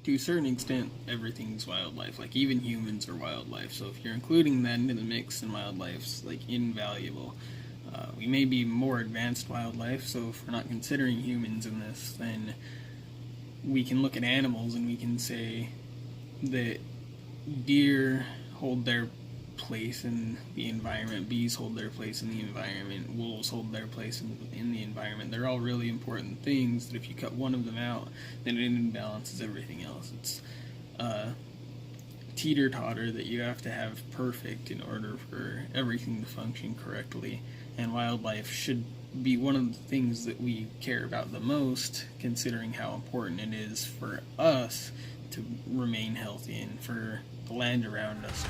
to a certain extent, everything's wildlife. Like, even humans are wildlife. So if you're including that into the mix, then wildlife's, like, invaluable. We may be more advanced wildlife, so if we're not considering humans in this, then we can look at animals and we can say that deer hold their place in the environment, bees hold their place in the environment, wolves hold their place in the environment. They're all really important things that if you cut one of them out, then it imbalances everything else. It's teeter-totter that you have to have perfect in order for everything to function correctly, and wildlife should be one of the things that we care about the most, considering how important it is for us to remain healthy and for the land around us.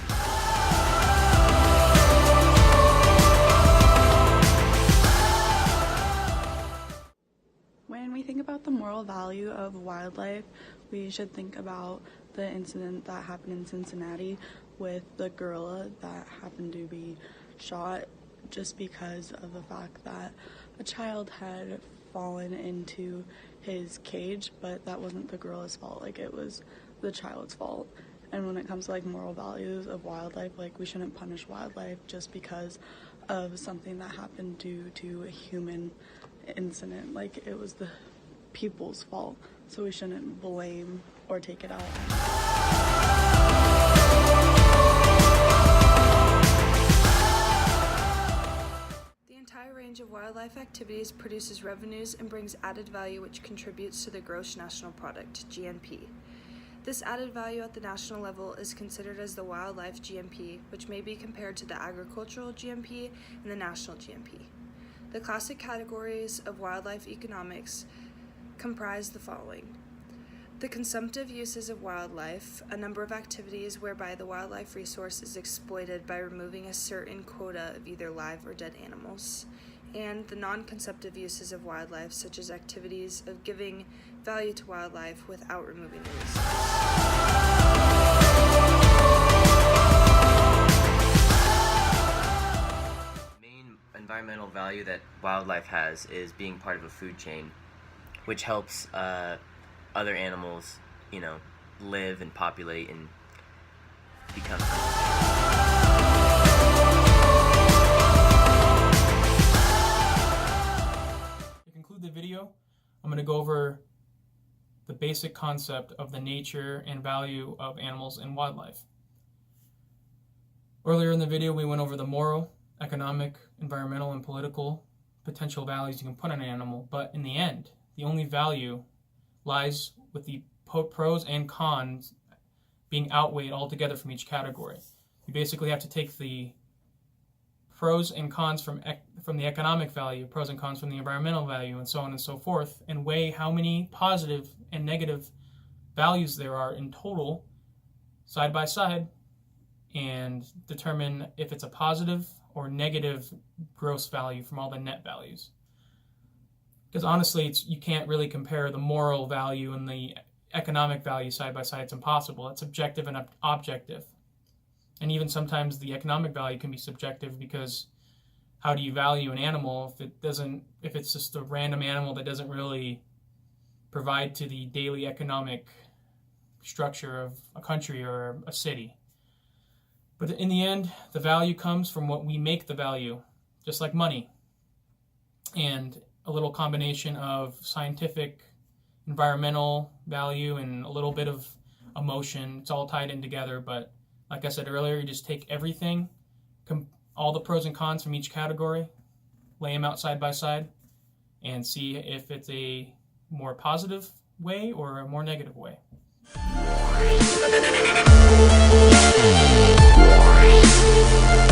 When we think about the moral value of wildlife, we should think about the incident that happened in Cincinnati with the gorilla that happened to be shot just because of the fact that a child had fallen into his cage, but that wasn't the gorilla's fault. Like, it was the child's fault. And when it comes to, like, moral values of wildlife, like, we shouldn't punish wildlife just because of something that happened due to a human incident. Like, it was the people's fault, so we shouldn't blame or take it out. The entire range of wildlife activities produces revenues and brings added value, which contributes to the gross national product, GNP. This added value at the national level is considered as the wildlife GNP, which may be compared to the agricultural GNP and the national GNP. The classic categories of wildlife economics comprise the following: the consumptive uses of wildlife, a number of activities whereby the wildlife resource is exploited by removing a certain quota of either live or dead animals, and the non-consumptive uses of wildlife, such as activities of giving value to wildlife without removing the resource. Environmental value that wildlife has is being part of a food chain, which helps other animals, live and populate and become. To conclude the video, I'm going to go over the basic concept of the nature and value of animals and wildlife. Earlier in the video, we went over the moral, economic, environmental, and political potential values you can put on an animal, but in the end, the only value lies with the pros and cons being outweighed altogether from each category. You basically have to take the pros and cons from the economic value, pros and cons from the environmental value, and so on and so forth, and weigh how many positive and negative values there are in total, side by side, and determine if it's a positive or negative gross value from all the net values. Because honestly, you can't really compare the moral value and the economic value side by side. It's impossible. It's subjective and objective. And even sometimes the economic value can be subjective, because how do you value an animal if it's just a random animal that doesn't really provide to the daily economic structure of a country or a city? But in the end, the value comes from what we make the value, just like money. And a little combination of scientific, environmental value, and a little bit of emotion. It's all tied in together. But like I said earlier, you just take everything, all the pros and cons from each category, lay them out side by side, and see if it's a more positive way or a more negative way. We'll be right back.